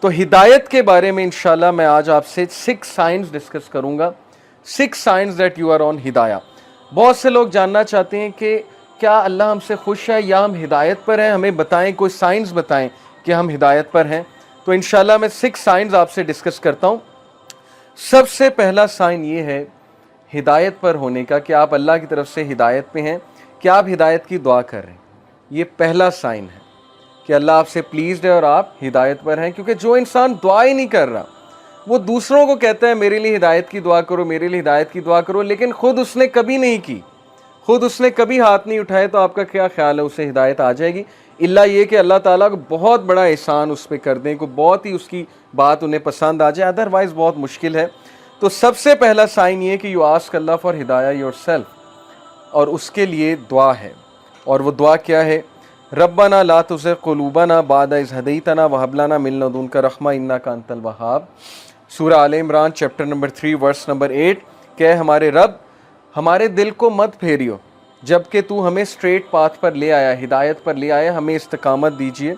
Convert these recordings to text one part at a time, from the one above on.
تو ہدایت کے بارے میں انشاءاللہ میں آج آپ سے 6 سائنز ڈسکس کروں گا. 6 signs that you are on ہدایہ. بہت سے لوگ جاننا چاہتے ہیں کہ کیا اللہ ہم سے خوش ہے یا ہم ہدایت پر ہیں, ہمیں بتائیں, کوئی سائنز بتائیں کہ ہم ہدایت پر ہیں. تو انشاءاللہ میں 6 سائنز آپ سے ڈسکس کرتا ہوں. سب سے پہلا سائن یہ ہے ہدایت پر ہونے کا کہ آپ اللہ کی طرف سے ہدایت پہ ہیں, کہ آپ ہدایت کی دعا کر رہے ہیں. یہ پہلا سائن ہے کہ اللہ آپ سے پلیزڈ ہے اور آپ ہدایت پر ہیں. کیونکہ جو انسان دعا ہی نہیں کر رہا, وہ دوسروں کو کہتا ہے میرے لیے ہدایت کی دعا کرو, میرے لیے ہدایت کی دعا کرو, لیکن خود اس نے کبھی نہیں کی, خود اس نے کبھی ہاتھ نہیں اٹھائے, تو آپ کا کیا خیال ہے اسے ہدایت آ جائے گی؟ اللہ یہ کہ اللہ تعالیٰ کو بہت بڑا احسان اس پہ کر دیں, کو بہت ہی اس کی بات انہیں پسند آ جائے, ادروائز بہت مشکل ہے. تو سب سے پہلا سائن یہ کہ یو آسک اللہ فار ہدایہ یور سیلف, اور اس کے لیے دعا ہے. اور وہ دعا کیا ہے؟ ربنا لا تزغ قلوبنا بعد اذ ہدیتنا وہب لنا من لدنک رحمہ انک انت الوہاب. سورہ آل عمران چیپٹر نمبر 3 ورس نمبر 8 کہ ہمارے رب ہمارے دل کو مت پھیریو جبکہ تو ہمیں اسٹریٹ پاتھ پر لے آیا, ہدایت پر لے آیا, ہمیں استقامت دیجیے.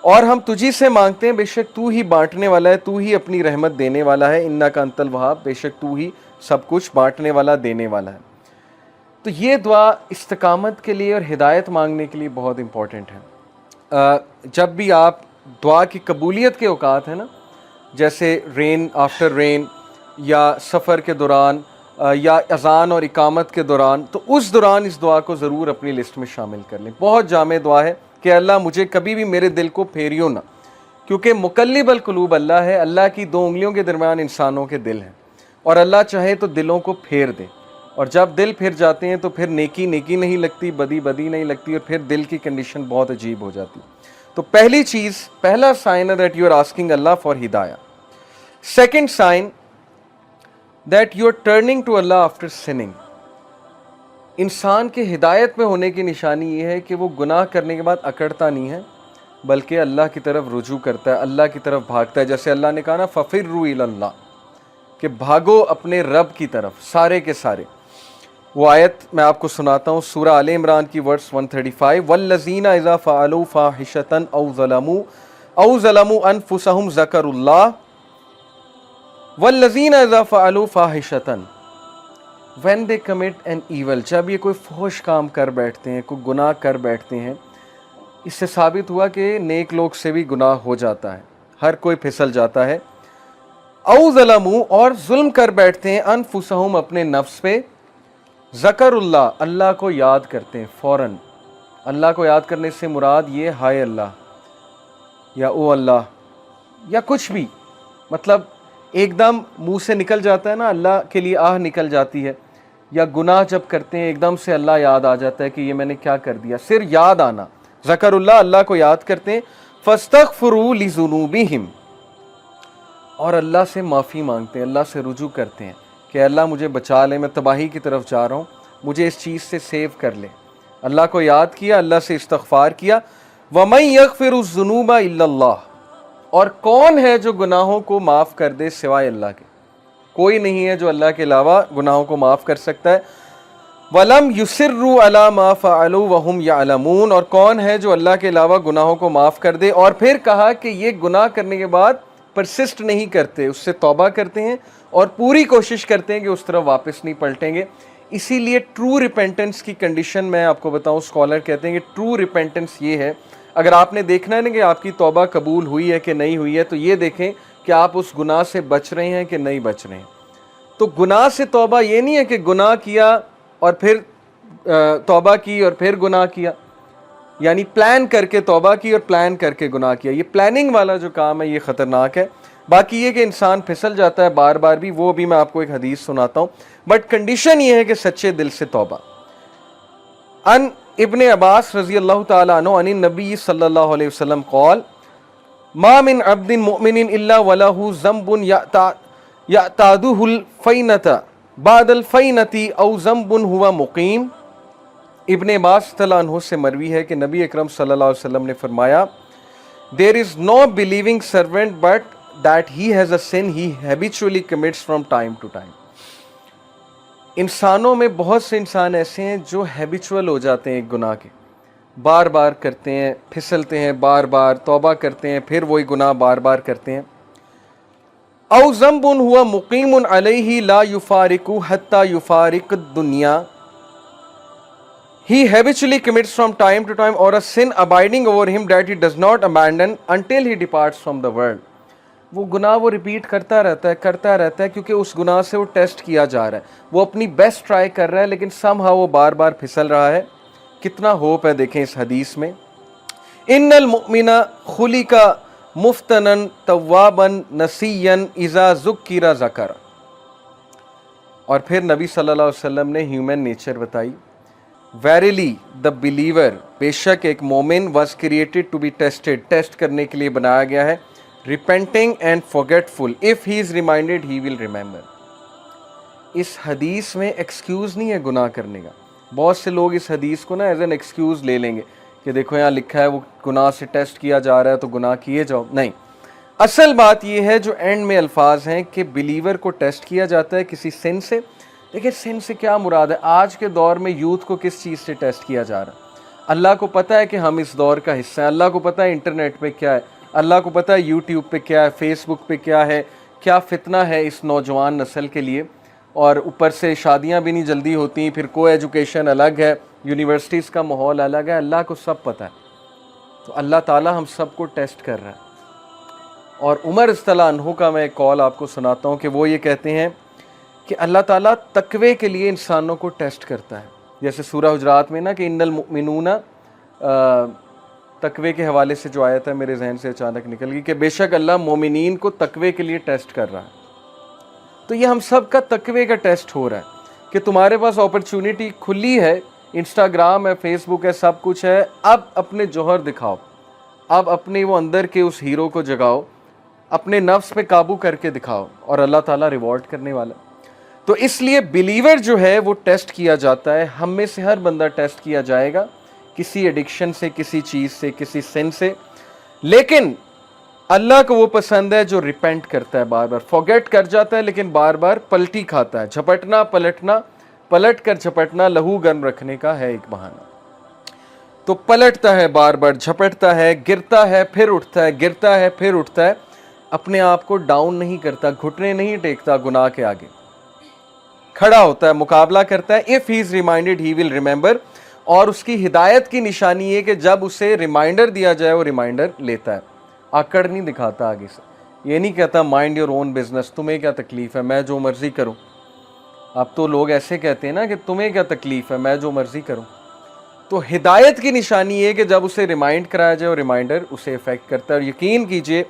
اور ہم تجھی سے مانگتے ہیں, بے شک تو ہی بانٹنے والا ہے, تو ہی اپنی رحمت دینے والا ہے. انک انت الوہاب, بے شک تو ہی سب کچھ بانٹنے والا, دینے والا ہے. تو یہ دعا استقامت کے لیے اور ہدایت مانگنے کے لیے بہت امپورٹنٹ ہے. جب بھی آپ دعا کی قبولیت کے اوقات ہیں نا, جیسے رین آفٹر رین, یا سفر کے دوران, یا اذان اور اقامت کے دوران, تو اس دوران اس دعا کو ضرور اپنی لسٹ میں شامل کر لیں. بہت جامع دعا ہے کہ اللہ مجھے کبھی بھی میرے دل کو پھیریو نہ, کیونکہ مقلب القلوب اللہ ہے. اللہ کی 2 انگلیوں کے درمیان انسانوں کے دل ہیں, اور اللہ چاہے تو دلوں کو پھیر دے. اور جب دل پھر جاتے ہیں تو پھر نیکی نیکی نہیں لگتی, بدی بدی نہیں لگتی, اور پھر دل کی کنڈیشن بہت عجیب ہو جاتی. تو پہلی چیز, پہلا سائن ہے that you are asking Allah for ہدایہ. Second sign that you are turning to Allah after listening. انسان کے ہدایت میں ہونے کی نشانی یہ ہے کہ وہ گناہ کرنے کے بعد اکڑتا نہیں ہے, بلکہ اللہ کی طرف رجوع کرتا ہے, اللہ کی طرف بھاگتا ہے. جیسے اللہ نے کہا نا فَفِرُّوا إِلَى اللَّهِ, کہ بھاگو اپنے رب کی طرف سارے کے سارے. وہ آیت میں آپ کو سناتا ہوں, سورہ آل عمران کی ورس 135. وَالَّذِينَ إِذَا فَعَلُوا فَاحِشَةً أَوْ ظَلَمُوا أَنفُسَهُمْ ذَكَرُوا اللَّهَ وَالَّذِينَ إِذَا فَعَلُوا فَاحِشَةً when they commit an evil. جب یہ کوئی فحش کام کر بیٹھتے ہیں, کوئی گناہ کر بیٹھتے ہیں, اس سے ثابت ہوا کہ نیک لوگ سے بھی گناہ ہو جاتا ہے, ہر کوئی پھسل جاتا ہے. او ظلموا, اور ظلم کر بیٹھتے ہیں, انفسہم, اپنے نفس پہ, ذکر اللہ, اللہ کو یاد کرتے ہیں فوراً. اللہ کو یاد کرنے سے مراد یہ ہائے اللہ, یا او اللہ, یا کچھ بھی, مطلب ایک دم منہ سے نکل جاتا ہے نا, اللہ کے لیے آہ نکل جاتی ہے. یا گناہ جب کرتے ہیں ایک دم سے اللہ یاد آ جاتا ہے کہ یہ میں نے کیا کر دیا, صرف یاد آنا, ذکر اللہ, اللہ کو یاد کرتے ہیں. فاستغفروا لذنوبہم, اور اللہ سے معافی مانگتے ہیں, اللہ سے رجوع کرتے ہیں کہ اللہ مجھے بچا لے, میں تباہی کی طرف جا رہا ہوں, مجھے اس چیز سے سیو کر لے. اللہ کو یاد کیا, اللہ سے استغفار کیا. وَمَن يَغْفِرُ الذُّنُوبَ إِلَّا اللَّهُ, اور کون ہے جو گناہوں کو معاف کر دے سوائے اللہ کے؟ کوئی نہیں ہے جو اللہ کے علاوہ گناہوں کو معاف کر سکتا ہے. وَلَمْ يُصِرُّوا عَلَى مَا فَعَلُوا وَهُمْ يَعْلَمُونَ, اور کون ہے جو اللہ کے علاوہ گناہوں کو معاف کر دے, اور پھر کہا کہ یہ گناہ کرنے کے بعد پرسسٹ نہیں کرتے, اس سے توبہ کرتے ہیں اور پوری کوشش کرتے ہیں کہ اس طرف واپس نہیں پلٹیں گے. اسی لیے ٹرو ریپینٹنس کی کنڈیشن میں آپ کو بتاؤں, اسکالر کہتے ہیں کہ ٹرو ریپینٹنس یہ ہے, اگر آپ نے دیکھنا ہے نا کہ آپ کی توبہ قبول ہوئی ہے کہ نہیں ہوئی ہے, تو یہ دیکھیں کہ آپ اس گناہ سے بچ رہے ہیں کہ نہیں بچ رہے ہیں. تو گناہ سے توبہ یہ نہیں ہے کہ گناہ کیا اور پھر توبہ کی اور پھر گناہ کیا, یعنی پلان کر کے توبہ کی اور پلان کر کے گناہ کیا. یہ پلاننگ والا جو کام ہے یہ خطرناک ہے. باقی یہ کہ انسان پھسل جاتا ہے بار بار بھی, وہ بھی میں آپ کو ایک حدیث سناتا ہوں, بٹ کنڈیشن یہ ہے کہ سچے دل سے توبہ. ان ابن عباس رضی اللہ تعالیٰ عنہ عن النبی صلی اللہ علیہ وسلم قال ما من عبد مؤمن الا ولہ ذنب یعتادہ الفینۃ بعد الفینۃ او ذنب ہوا مقیم. ابن عباس رضی اللہ عنہ سے مروی ہے کہ نبی اکرم صلی اللہ علیہ وسلم نے فرمایا there is no believing servant but that he has a sin he habitually commits from time to time. انسانوں میں بہت سے انسان ایسے ہیں جو ہیبیچول ہو جاتے ہیں ایک گناہ کے, بار بار کرتے ہیں, پھسلتے ہیں, بار بار توبہ کرتے ہیں, پھر وہی گناہ بار بار کرتے ہیں. او ذنب ہوا مقیم علیہ لا یفارق حتی یفارق الدنیا, he habitually commits from time to time, or a sin abiding over him that he does not abandon until he departs from the world. وہ گناہ وہ ریپیٹ کرتا رہتا ہے کیونکہ اس گناہ سے وہ ٹیسٹ کیا جا رہا ہے, وہ اپنی بیسٹ ٹرائی کر رہا ہے, لیکن سم ہاؤ وہ بار بار پھسل رہا ہے. کتنا ہوپ ہے دیکھیں اس حدیث میں. ان المؤمن خلق مفتنا توابا نسیا اذا ذکر ذکر. اور پھر نبی صلی اللہ علیہ وسلم نے ہیومن نیچر بتائی. Verily the believer, بے شک ایک مومن, was created to be tested, test کرنے کے لیے بنایا گیا ہے. Repenting and forgetful, if he is reminded he will remember. اس حدیث میں ایکسکیوز نہیں ہے گناہ کرنے کا. بہت سے لوگ اس حدیث کو نا ایز این ایکسکیوز لے لیں گے کہ دیکھو یہاں لکھا ہے وہ گناہ سے ٹیسٹ کیا جا رہا ہے تو گناہ کیے جاؤ. نہیں, اصل بات یہ ہے جو اینڈ میں الفاظ ہیں کہ بلیور کو ٹیسٹ کیا جاتا ہے کسی سن سے. دیکھیں سن سے کیا مراد ہے؟ آج کے دور میں یوتھ کو کس چیز سے ٹیسٹ کیا جا رہا ہے؟ اللہ کو پتہ ہے کہ ہم اس دور کا حصہ ہیں, اللہ کو پتہ ہے انٹرنیٹ پہ کیا ہے, اللہ کو پتہ ہے یوٹیوب پہ کیا ہے, فیس بک پہ کیا ہے, کیا فتنہ ہے اس نوجوان نسل کے لیے. اور اوپر سے شادیاں بھی نہیں جلدی ہوتی, پھر کو ایجوکیشن الگ ہے, یونیورسٹیز کا ماحول الگ ہے, اللہ کو سب پتہ ہے. تو اللہ تعالیٰ ہم سب کو ٹیسٹ کر رہا ہے. اور عمر رضی اللہ عنہ کا میں ایک کال آپ کو سناتا ہوں کہ وہ یہ کہتے ہیں کہ اللہ تعالیٰ تقوی کے لیے انسانوں کو ٹیسٹ کرتا ہے. جیسے سورہ حجرات میں نا کہ ان المؤمنون, تقوی کے حوالے سے جو آیت ہے میرے ذہن سے اچانک نکل گئی کہ بے شک اللہ مومنین کو تقوی کے لیے ٹیسٹ کر رہا ہے. تو یہ ہم سب کا تقوی کا ٹیسٹ ہو رہا ہے کہ تمہارے پاس اپرچونٹی کھلی ہے, انسٹاگرام ہے, فیس بک ہے, سب کچھ ہے, اب اپنے جوہر دکھاؤ, اب اپنے وہ اندر کے اس ہیرو کو جگاؤ, اپنے نفس پہ قابو کر کے دکھاؤ, اور اللہ تعالیٰ ریوارڈ کرنے والا. تو اس لیے بلیور جو ہے وہ ٹیسٹ کیا جاتا ہے. ہم میں سے ہر بندہ ٹیسٹ کیا جائے گا کسی ایڈکشن سے, کسی چیز سے, کسی سن سے. لیکن اللہ کو وہ پسند ہے جو ریپینٹ کرتا ہے, بار بار فورگیٹ کر جاتا ہے لیکن بار بار پلٹی کھاتا ہے. جھپٹنا پلٹنا, پلٹ کر جھپٹنا لہو گرم رکھنے کا ہے ایک بہانہ. تو پلٹتا ہے, بار بار جھپٹتا ہے, گرتا ہے پھر اٹھتا ہے, گرتا ہے پھر اٹھتا ہے. اپنے آپ کو ڈاؤن نہیں کرتا, گھٹنے نہیں ٹیکتا گناہ کے آگے, کھڑا ہوتا ہے, مقابلہ کرتا ہے. if he is reminded he will remember. اور اس کی ہدایت کی نشانی ہے کہ جب اسے ریمائنڈر دیا جائے وہ ریمائنڈر لیتا ہے, آکڑ نہیں دکھاتا آگے سے. یہ نہیں کہتا مائنڈ یور اون بزنس, تمہیں کیا تکلیف ہے, میں جو مرضی کروں. اب تو لوگ ایسے کہتے ہیں نا کہ تمہیں کیا تکلیف ہے, میں جو مرضی کروں. تو ہدایت کی نشانی ہے کہ جب اسے ریمائنڈ کرایا جائے اور ریمائنڈر اسے افیکٹ کرتا ہے. اور یقین کیجئے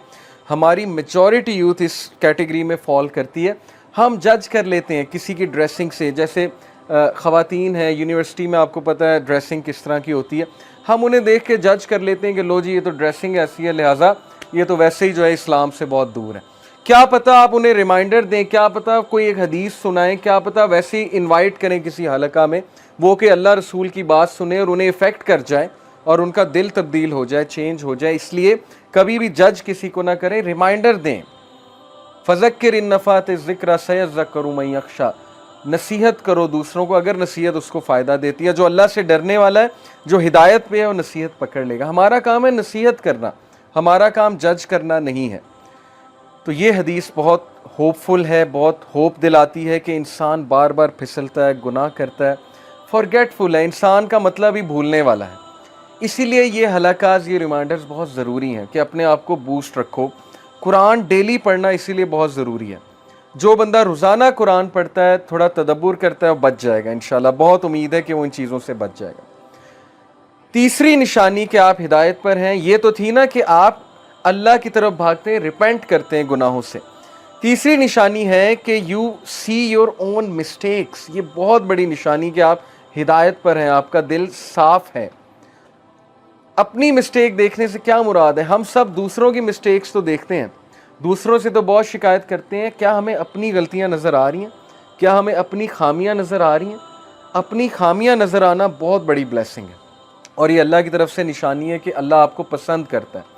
ہماری میجورٹی یوتھ اس کیٹیگری میں فال کرتی ہے. ہم جج کر لیتے ہیں کسی کی ڈریسنگ سے, جیسے خواتین ہیں یونیورسٹی میں, آپ کو پتہ ہے ڈریسنگ کس طرح کی ہوتی ہے. ہم انہیں دیکھ کے جج کر لیتے ہیں کہ لو جی یہ تو ڈریسنگ ایسی ہے, لہٰذا یہ تو ویسے ہی جو ہے اسلام سے بہت دور ہے. کیا پتہ آپ انہیں ریمائنڈر دیں, کیا پتہ کوئی ایک حدیث سنائیں, کیا پتہ ویسے ہی انوائٹ کریں کسی حلقہ میں, وہ کہ اللہ رسول کی بات سنیں اور انہیں افیکٹ کر جائے اور ان کا دل تبدیل ہو جائے, چینج ہو جائے. اس لیے کبھی بھی جج کسی کو نہ کریں, ریمائنڈر دیں. فذکر ان نفعت الذکری سیذکر من یخشی, نصیحت کرو دوسروں کو اگر نصیحت اس کو فائدہ دیتی ہے. جو اللہ سے ڈرنے والا ہے, جو ہدایت پہ ہے, وہ نصیحت پکڑ لے گا. ہمارا کام ہے نصیحت کرنا, ہمارا کام جج کرنا نہیں ہے. تو یہ حدیث بہت ہوپ فل ہے, بہت ہوپ دلاتی ہے کہ انسان بار بار پھسلتا ہے, گناہ کرتا ہے, فارگیٹ فل ہے. انسان کا مطلب ہی بھولنے والا ہے. اسی لیے یہ حلقات, یہ ریمائنڈرز بہت ضروری ہیں کہ اپنے آپ کو بوسٹ رکھو. قرآن ڈیلی پڑھنا اسی لیے بہت ضروری ہے. جو بندہ روزانہ قرآن پڑھتا ہے, تھوڑا تدبر کرتا ہے, وہ بچ جائے گا انشاءاللہ. بہت امید ہے کہ وہ ان چیزوں سے بچ جائے گا. تیسری نشانی کہ آپ ہدایت پر ہیں, یہ تو تھی نا کہ آپ اللہ کی طرف بھاگتے ہیں, ریپینٹ کرتے ہیں گناہوں سے. تیسری نشانی ہے کہ you see your own mistakes. یہ بہت بڑی نشانی کہ آپ ہدایت پر ہیں, آپ کا دل صاف ہے. اپنی مسٹیک دیکھنے سے کیا مراد ہے؟ ہم سب دوسروں کی مسٹیکس تو دیکھتے ہیں, دوسروں سے تو بہت شکایت کرتے ہیں. کیا ہمیں اپنی غلطیاں نظر آ رہی ہیں؟ کیا ہمیں اپنی خامیاں نظر آ رہی ہیں؟ اپنی خامیاں نظر آنا بہت بڑی بلیسنگ ہے, اور یہ اللہ کی طرف سے نشانی ہے کہ اللہ آپ کو پسند کرتا ہے.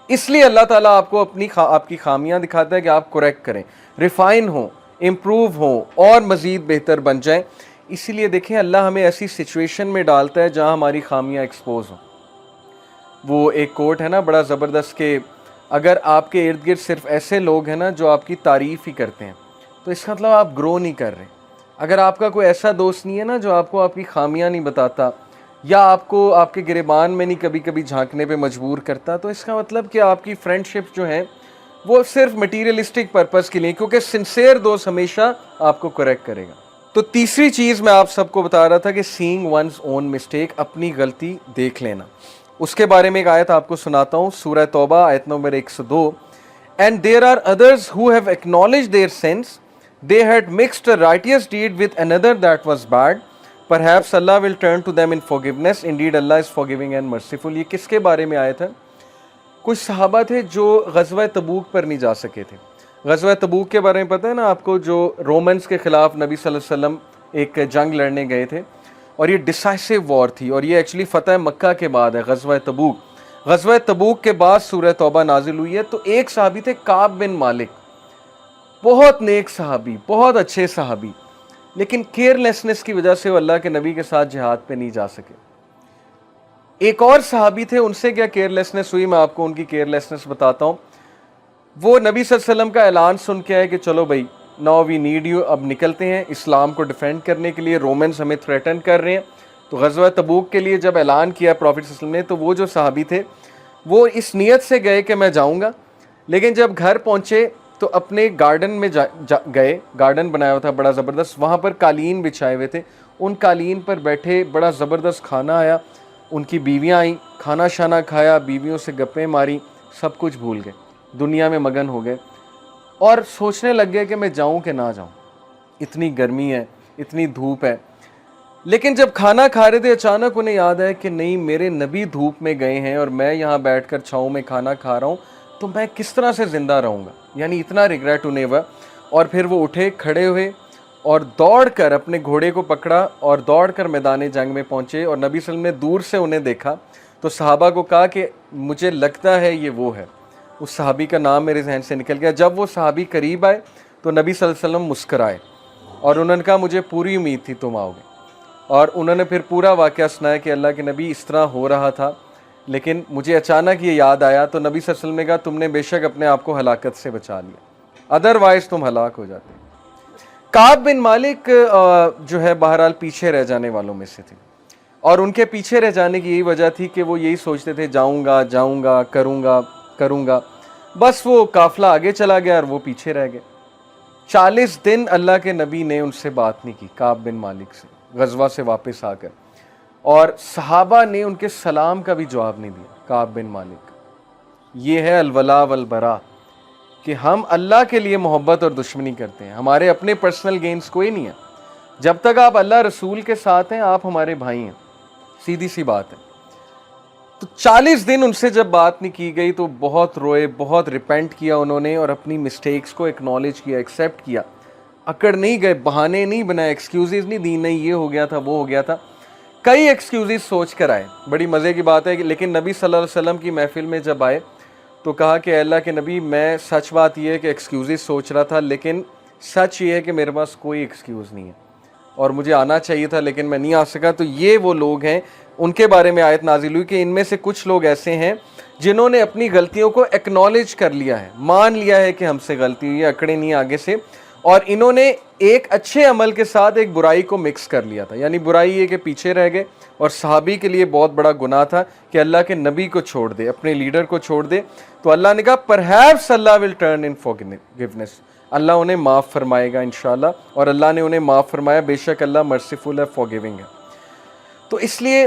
اس لیے اللہ تعالیٰ آپ کو آپ کی خامیاں دکھاتا ہے کہ آپ کریکٹ کریں, ریفائن ہوں, امپروو ہوں, اور مزید بہتر بن جائیں. اسی لیے دیکھیں اللہ ہمیں ایسی سچویشن میں ڈالتا ہے جہاں ہماری خامیاں ایکسپوز ہوں. وہ ایک کوٹ ہے نا بڑا زبردست کہ اگر آپ کے ارد گرد صرف ایسے لوگ ہیں نا جو آپ کی تعریف ہی کرتے ہیں تو اس کا مطلب آپ گرو نہیں کر رہے. اگر آپ کا کوئی ایسا دوست نہیں ہے نا جو آپ کو آپ کی خامیاں نہیں بتاتا یا آپ کو آپ کے گریبان میں نہیں کبھی کبھی جھانکنے پہ مجبور کرتا, تو اس کا مطلب کہ آپ کی فرینڈ شپ جو ہے وہ صرف مٹیریلسٹک پرپس کے لیے, کیونکہ سنسیئر دوست ہمیشہ آپ کو کریکٹ کرے گا. تو تیسری چیز میں آپ سب کو بتا رہا تھا کہ سینگ ونز اون مسٹیک, اپنی غلطی دیکھ لینا. اس کے بارے میں ایک آیت آپ کو سناتا ہوں, سورہ توبہ آیت number 102. And there are others who have acknowledged their sins. They had mixed a righteous deed with another that was bad. Perhaps Allah will turn to them in forgiveness. Indeed, Allah is forgiving and merciful. یہ کس کے بارے میں آیا تھا؟ کچھ صحابہ تھے جو غزوہ تبوک پر نہیں جا سکے تھے. غزوہ تبوک کے بارے میں پتہ ہے نا آپ کو, جو رومنز کے خلاف نبی صلی اللہ علیہ وسلم ایک جنگ لڑنے گئے تھے, اور یہ ڈیسائسو وار تھی, اور یہ ایکچولی فتح مکہ کے بعد ہے غزوہ تبوک. غزوہ تبوک کے بعد سورہ توبہ نازل ہوئی ہے. تو ایک صحابی تھے کعب بن مالک, بہت نیک صحابی, بہت اچھے صحابی, لیکن کیئرلیسنس کی وجہ سے وہ اللہ کے نبی کے ساتھ جہاد پہ نہیں جا سکے. ایک اور صحابی تھے, ان سے کیا کیئرلیسنس ہوئی, میں آپ کو ان کی کیئرلیسنس بتاتا ہوں. وہ نبی صلی اللہ علیہ وسلم کا اعلان سن کے آئے کہ چلو بھائی ناؤ وی نیڈ یو, اب نکلتے ہیں اسلام کو ڈیفینڈ کرنے کے لیے, رومنز ہمیں تھریٹن کر رہے ہیں. تو غزوہ تبوک کے لیے جب اعلان کیا پروفیٹ صلی اللہ علیہ وسلم نے, تو وہ جو صحابی تھے وہ اس نیت سے گئے کہ میں جاؤں گا, لیکن جب گھر پہنچے تو اپنے گارڈن میں گئے, گارڈن بنایا ہوا تھا بڑا زبردست, وہاں پر قالین بچھائے ہوئے تھے, ان قالین پر بیٹھے, بڑا زبردست کھانا آیا, ان کی بیویاں آئیں, کھانا شانا کھایا, بیویوں سے گپیں ماری, سب کچھ بھول گئے, دنیا میں مگن ہو گئے, اور سوچنے لگ گئے کہ میں جاؤں کہ نہ جاؤں, اتنی گرمی ہے, اتنی دھوپ ہے. لیکن جب کھانا کھا رہے تھے اچانک انہیں یاد آیا کہ نہیں, میرے نبی دھوپ میں گئے ہیں اور میں یہاں بیٹھ کر چھاؤں میں کھانا کھا رہا ہوں, تو میں کس طرح سے زندہ رہوں گا, یعنی اتنا ریگریٹ انہیں ہوا. اور پھر وہ اٹھے, کھڑے ہوئے, اور دوڑ کر اپنے گھوڑے کو پکڑا اور دوڑ کر میدان جنگ میں پہنچے. اور نبی صلی اللہ علیہ وسلم نے دور سے انہیں دیکھا تو صحابہ کو کہا کہ مجھے لگتا ہے یہ وہ ہے. اس صحابی کا نام میرے ذہن سے نکل گیا. جب وہ صحابی قریب آئے تو نبی صلی اللہ علیہ وسلم مسکرائے اور انہوں نے کہا مجھے پوری امید تھی تم آؤ گے. اور انہوں نے پھر پورا واقعہ سنایا کہ اللہ کے نبی اس طرح ہو رہا تھا, لیکن مجھے اچانک یہ یاد آیا. تو نبی صلی اللہ علیہ وسلم نے کہا تم نے بے شک اپنے آپ کو ہلاکت سے بچا لیا, ادروائز تم ہلاک ہو جاتے. کعب بن مالک جو ہے بہرحال پیچھے رہ جانے والوں میں سے تھے, اور ان کے پیچھے رہ جانے کی یہی وجہ تھی کہ وہ یہی سوچتے تھے جاؤں گا جاؤں گا, کروں گا. بس وہ قافلہ آگے چلا گیا اور وہ پیچھے رہ گئے. 40 دن اللہ کے نبی نے ان سے بات نہیں کی, کعب بن مالک سے, غزوہ سے واپس آ کر, اور صحابہ نے ان کے سلام کا بھی جواب نہیں دیا. کعب بن مالک, یہ ہے الولا والبرا, کہ ہم اللہ کے لیے محبت اور دشمنی کرتے ہیں, ہمارے اپنے پرسنل گینز کوئی نہیں ہے. جب تک آپ اللہ رسول کے ساتھ ہیں آپ ہمارے بھائی ہیں, سیدھی سی بات ہے. تو 40 دن ان سے جب بات نہیں کی گئی تو بہت روئے, بہت ریپینٹ کیا انہوں نے, اور اپنی مسٹیکس کو ایکنالج کیا, ایکسیپٹ کیا. اکڑ نہیں گئے, بہانے نہیں بنائے, ایکسکیوزز نہیں دی, نہیں یہ ہو گیا تھا وہ ہو گیا تھا. کئی ایکسکیوزز سوچ کر آئے. بڑی مزے کی بات ہے کہ لیکن نبی صلی اللہ علیہ وسلم کی محفل میں جب آئے تو کہا کہ اے اللہ کے نبی, میں سچ بات یہ ہے کہ ایکسکیوزز سوچ رہا تھا, لیکن سچ یہ ہے کہ میرے پاس کوئی ایکسکیوز نہیں ہے, اور مجھے آنا چاہیے تھا لیکن میں نہیں آ سکا. تو یہ وہ لوگ ہیں, ان کے بارے میں آیت نازل ہوئی کہ ان میں سے کچھ لوگ ایسے ہیں جنہوں نے اپنی غلطیوں کو ایکنالج کر لیا ہے, مان لیا ہے کہ ہم سے غلطی ہوئی ہے, اکڑے نہیں آگے سے, اور انہوں نے ایک اچھے عمل کے ساتھ ایک برائی کو مکس کر لیا تھا. یعنی برائی یہ کہ پیچھے رہ گئے, اور صحابی کے لیے بہت بڑا گناہ تھا کہ اللہ کے نبی کو چھوڑ دے, اپنے لیڈر کو چھوڑ دے. تو اللہ نے کہا پرہیپس اللہ ول ٹرن ان فورگیونیس, اللہ انہیں معاف فرمائے گا انشاءاللہ, اور اللہ نے انہیں معاف فرمایا, بے شک اللہ مرسیفل ہے, فورگیونگ ہے. تو اس لیے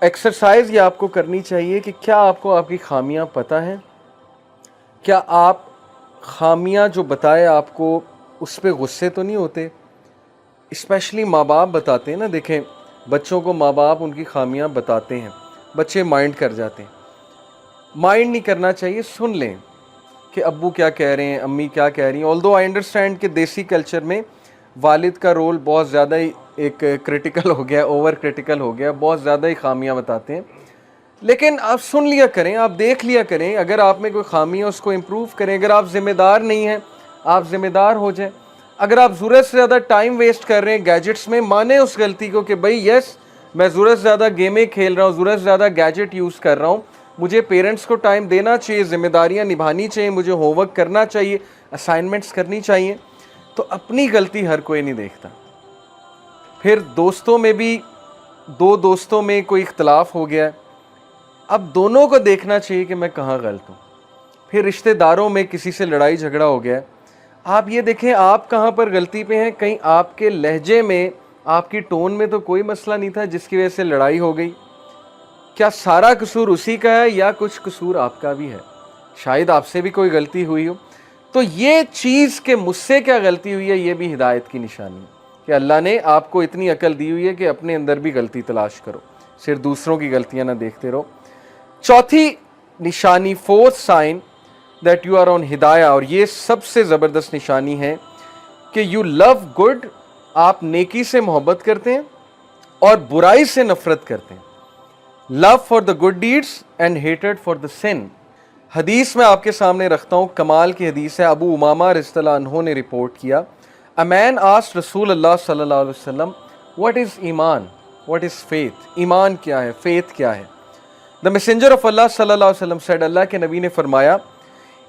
ایکسرسائز یہ آپ کو کرنی چاہیے کہ کیا آپ کو آپ کی خامیاں پتہ ہیں, کیا آپ خامیاں جو بتائے آپ کو اس پہ غصے تو نہیں ہوتے. اسپیشلی ماں باپ بتاتے ہیں نا, دیکھیں بچوں کو ماں باپ ان کی خامیاں بتاتے ہیں, بچے مائنڈ کر جاتے ہیں. مائنڈ نہیں کرنا چاہیے, سن لیں کہ ابو کیا کہہ رہے ہیں, امی کیا کہہ رہی ہیں. آلدو آئی انڈرسٹینڈ کہ دیسی کلچر میں والد کا رول بہت زیادہ ہی ایک کرٹیکل ہو گیا, اوور کرٹیکل ہو گیا, بہت زیادہ ہی خامیاں بتاتے ہیں. لیکن آپ سن لیا کریں, آپ دیکھ لیا کریں, اگر آپ میں کوئی خامی ہے اس کو امپروو کریں. اگر آپ ذمہ دار نہیں ہیں آپ ذمہ دار ہو جائیں. اگر آپ ضرورت سے زیادہ ٹائم ویسٹ کر رہے ہیں گیجٹس میں, مانیں اس غلطی کو کہ بھائی یس میں ضرورت سے زیادہ گیمیں کھیل رہا ہوں, ضرورت سے زیادہ گیجٹ یوز کر رہا ہوں, مجھے پیرنٹس کو ٹائم دینا چاہیے, ذمہ داریاں نبھانی چاہیے, مجھے ہوم ورک کرنا چاہیے, اسائنمنٹس کرنی چاہیے, تو اپنی غلطی ہر کوئی نہیں دیکھتا. پھر دوستوں میں بھی دو دوستوں میں کوئی اختلاف ہو گیا ہے, اب دونوں کو دیکھنا چاہیے کہ میں کہاں غلط ہوں. پھر رشتہ داروں میں کسی سے لڑائی جھگڑا ہو گیا ہے, آپ یہ دیکھیں آپ کہاں پر غلطی پہ ہیں. کہیں آپ کے لہجے میں, آپ کی ٹون میں تو کوئی مسئلہ نہیں تھا جس کی وجہ سے لڑائی ہو گئی. کیا سارا قصور اسی کا ہے یا کچھ قصور آپ کا بھی ہے؟ شاید آپ سے بھی کوئی غلطی ہوئی ہو. تو یہ چیز کہ مجھ سے کیا غلطی ہوئی ہے, یہ بھی ہدایت کی نشانی ہے کہ اللہ نے آپ کو اتنی عقل دی ہوئی ہے کہ اپنے اندر بھی غلطی تلاش کرو, صرف دوسروں کی غلطیاں نہ دیکھتے رہو. چوتھی نشانی, fourth sign that you are on ہدایہ, اور یہ سب سے زبردست نشانی ہے کہ یو لو گڈ, آپ نیکی سے محبت کرتے ہیں اور برائی سے نفرت کرتے ہیں. Love for the good deeds and hated for the sin. حدیث میں آپ کے سامنے رکھتا ہوں, کمال کی حدیث ہے, ابو امامہ رضی اللہ عنہ نے رپورٹ کیا. A man asked رسول اللہ صلی اللہ علیہ وسلم, what is ایمان, what is faith, ایمان کیا ہے, faith کیا ہے. The messenger of Allah صلی اللہ علیہ وسلم said, اللہ کے نبی نے فرمایا,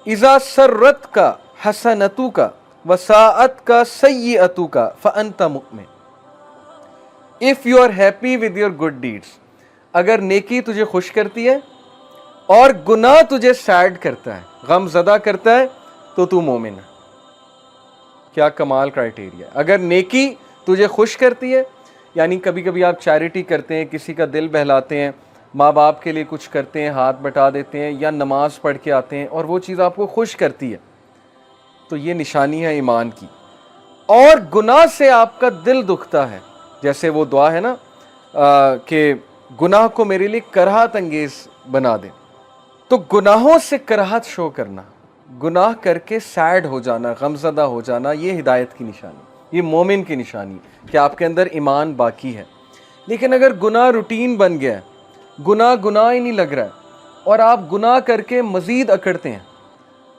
اذا سرت کا حسنتو کا وساعت کا سیئتو کا فانت مؤمن. If you are happy with your good deeds, اگر نیکی تجھے خوش کرتی ہے اور گناہ تجھے سیڈ کرتا ہے, غم زدہ کرتا ہے, تو تو مومن ہے. کیا کمال کرائٹیریا ہے. اگر نیکی تجھے خوش کرتی ہے, یعنی کبھی کبھی آپ چیریٹی کرتے ہیں, کسی کا دل بہلاتے ہیں, ماں باپ کے لیے کچھ کرتے ہیں, ہاتھ بٹا دیتے ہیں, یا نماز پڑھ کے آتے ہیں اور وہ چیز آپ کو خوش کرتی ہے, تو یہ نشانی ہے ایمان کی. اور گناہ سے آپ کا دل دکھتا ہے, جیسے وہ دعا ہے نا کہ گناہ کو میرے لیے کراہت انگیز بنا دے. تو گناہوں سے کراہت شو کرنا, گناہ کر کے سیڈ ہو جانا, غمزدہ ہو جانا, یہ ہدایت کی نشانی, یہ مومن کی نشانی کہ آپ کے اندر ایمان باقی ہے. لیکن اگر گناہ روٹین بن گیا ہے, گناہ ہی نہیں لگ رہا ہے, اور آپ گناہ کر کے مزید اکڑتے ہیں,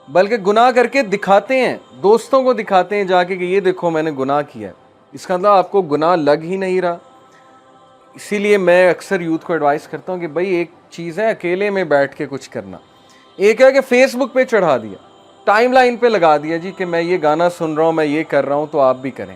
بلکہ گناہ کر کے دکھاتے ہیں, دوستوں کو دکھاتے ہیں جا کے کہ یہ دیکھو میں نے گناہ کیا ہے, اس کا مطلب آپ کو گناہ لگ ہی نہیں رہا. اسی لیے میں اکثر یوتھ کو ایڈوائز کرتا ہوں کہ بھائی ایک چیز ہے اکیلے میں بیٹھ کے کچھ کرنا, ایک ہے کہ فیس بک پہ چڑھا دیا, ٹائم لائن پہ لگا دیا جی کہ میں یہ گانا سن رہا ہوں, میں یہ کر رہا ہوں, تو آپ بھی کریں.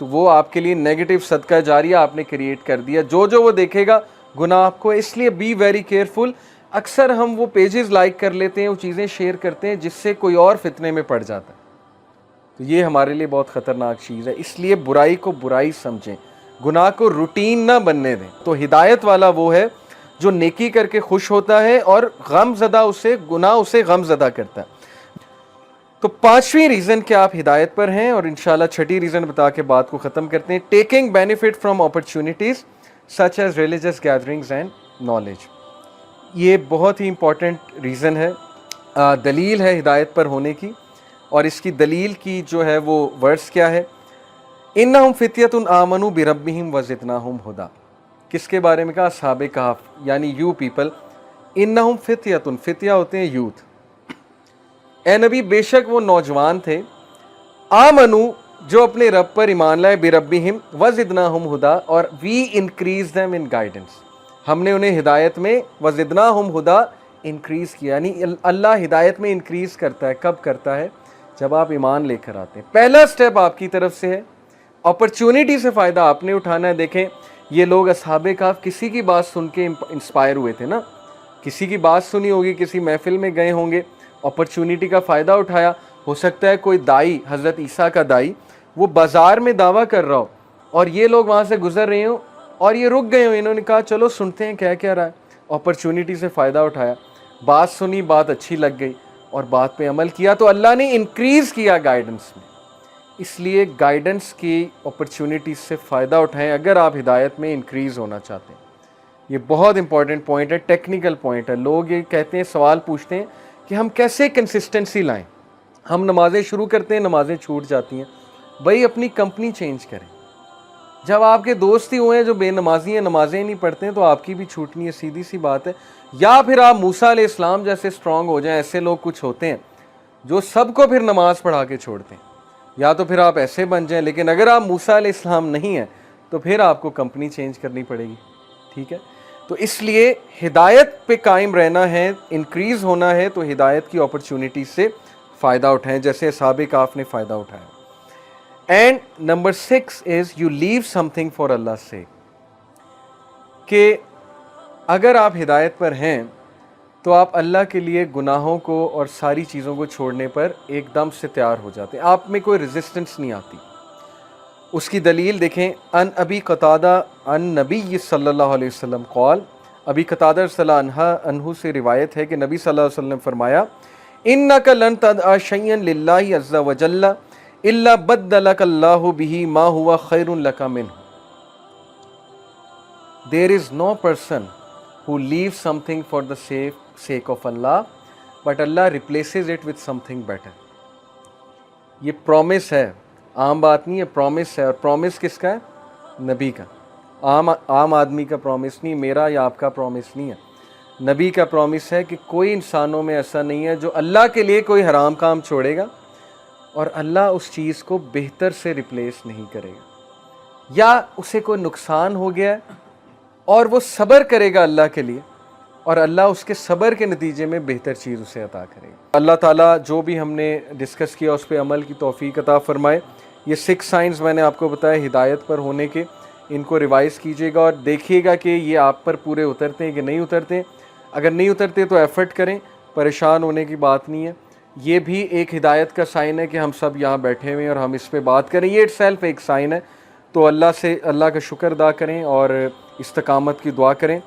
تو وہ آپ کے لیے نیگیٹو صدقہ جاریہ آپ نے کریٹ کر دیا, جو وہ دیکھے گا گناہ آپ کو. اس لیے بی ویری کیئرفل. اکثر ہم وہ پیجز لائک کر لیتے ہیں, وہ چیزیں شیئر کرتے ہیں جس سے کوئی اور فتنے میں پڑ جاتا ہے, تو یہ ہمارے لیے بہت خطرناک چیز ہے. اس لیے برائی کو برائی سمجھیں, گناہ کو روٹین نہ بننے دیں. تو ہدایت والا وہ ہے جو نیکی کر کے خوش ہوتا ہے اور غم زدہ گناہ اسے غم زدہ کرتا ہے. تو پانچویں ریزن کہ آپ ہدایت پر ہیں, اور انشاءاللہ چھٹی ریزن بتا کے بات کو ختم کرتے ہیں. Taking benefit from opportunities such as religious gatherings and knowledge. یہ بہت ہی امپورٹنٹ ریزن ہے, دلیل ہے ہدایت پر ہونے کی. اور اس کی دلیل کی جو ہے وہ ورس کیا ہے, انہم فتیۃ آمنوا بربہم وزدناہم ھدی. کس کے بارے میں کہا؟ اصحاب کہف, یعنی یو پیپل. انہم فتیۃ, فتیہ ہوتے ہیں یوتھ. اے نبی بے شک وہ نوجوان تھے, آمنو جو اپنے رب پر ایمان لائے, بربہم وزدناہم ھدی, اور we increase them in guidance, ہم نے انہیں ہدایت میں وزدناہم ھدی انکریز کیا. یعنی اللہ ہدایت میں انکریز کرتا ہے. کب کرتا ہے؟ جب آپ ایمان لے کر آتے ہیں. پہلا سٹیپ آپ کی طرف سے ہے, اپرچونٹی سے فائدہ آپ نے اٹھانا ہے. دیکھیں یہ لوگ اصحاب کہف کسی کی بات سن کے انسپائر ہوئے تھے نا, کسی کی بات سنی ہوگی, کسی محفل میں گئے ہوں گے, اپرچونٹی کا فائدہ اٹھایا. ہو سکتا ہے کوئی دائی, حضرت عیسیٰ کا دائی, وہ بازار میں دعویٰ کر رہا ہو اور یہ لوگ وہاں سے گزر رہے ہوں اور یہ رک گئے ہوں, انہوں نے کہا چلو سنتے ہیں کیا رہا ہے. اپرچونٹی سے فائدہ اٹھایا, بات سنی, بات اچھی لگ گئی اور بات پہ عمل کیا, تو اللہ نے انکریز کیا گائیڈنس میں. اس لیے گائیڈنس کی اپرچونٹیز سے فائدہ اٹھائیں اگر آپ ہدایت میں انکریز ہونا چاہتے ہیں. یہ بہت امپورٹنٹ پوائنٹ ہے, ٹیکنیکل پوائنٹ ہے. لوگ یہ کہتے ہیں, سوال پوچھتے ہیں کہ ہم کیسے کنسسٹنسی لائیں. ہم نمازیں شروع کرتے ہیں, نمازیں چھوٹ جاتی ہیں. بھائی اپنی کمپنی چینج کریں. جب آپ کے دوست ہی ہوئے ہیں جو بے نمازی ہیں, نمازیں نہیں پڑھتے ہیں, تو آپ کی بھی چھوٹنی ہے, سیدھی سی بات ہے. یا پھر آپ موسیٰ علیہ السلام جیسے اسٹرانگ ہو جائیں. ایسے لوگ کچھ ہوتے ہیں جو سب کو پھر نماز پڑھا کے چھوڑتے ہیں, یا تو پھر آپ ایسے بن جائیں. لیکن اگر آپ موسیٰ علیہ السلام نہیں ہیں تو پھر آپ کو کمپنی چینج کرنی پڑے گی. ٹھیک ہے. تو اس لیے ہدایت پہ قائم رہنا ہے, انکریز ہونا ہے, تو ہدایت کی اپرچونٹی سے فائدہ اٹھائیں جیسے اصحاب کہف نے فائدہ اٹھایا. And number 6 is you leave something for Allah سے, کہ اگر آپ ہدایت پر ہیں تو آپ اللہ کے لیے گناہوں کو اور ساری چیزوں کو چھوڑنے پر ایک دم سے تیار ہو جاتے ہیں, آپ میں کوئی ریزسٹنس نہیں آتی. اس کی دلیل دیکھیں, ان ابی قتادہ ان نبی صلی اللہ علیہ وسلم قال, ابی قتادہ رضی اللہ عنہ سے روایت ہے کہ نبی صلی اللہ علیہ وسلم نے فرمایا, انک لن تدع شیئا للہ عز وجل الا بدلک اللہ بہ ما ہوا خیر لک منہ. There is no person who leaves something for the sake of Allah, but Allah replaces it with something better. یہ پرومس ہے, عام بات نہیں ہے, پرومس ہے. اور پرومس کس کا ہے؟ نبی کا. عام آدمی کا پرومس نہیں, میرا یا آپ کا پرومس نہیں ہے. نبی کا پرومس ہے کہ کوئی انسانوں میں ایسا نہیں ہے جو اللہ کے لیے کوئی حرام کام چھوڑے گا اور اللہ اس چیز کو بہتر سے ریپلیس نہیں کرے گا, یا اسے کوئی نقصان ہو گیا ہے اور وہ صبر کرے گا اللہ کے لیے اور اللہ اس کے صبر کے نتیجے میں بہتر چیز اسے عطا کرے گا. اللہ تعالیٰ جو بھی ہم نے ڈسکس کیا اس پہ عمل کی توفیق عطا فرمائے. یہ 6 سائنز میں نے آپ کو بتایا ہدایت پر ہونے کے, ان کو ریوائز کیجیے گا اور دیکھیے گا کہ یہ آپ پر پورے اترتے ہیں کہ نہیں اترتے. اگر نہیں اترتے تو ایفرٹ کریں, پریشان ہونے کی بات نہیں ہے. یہ بھی ایک ہدایت کا سائن ہے کہ ہم سب یہاں بیٹھے ہوئے ہیں اور ہم اس پہ بات کریں, یہ اٹ سیلف ایک سائن ہے. تو اللہ کا شکر ادا کریں اور استقامت کی دعا کریں.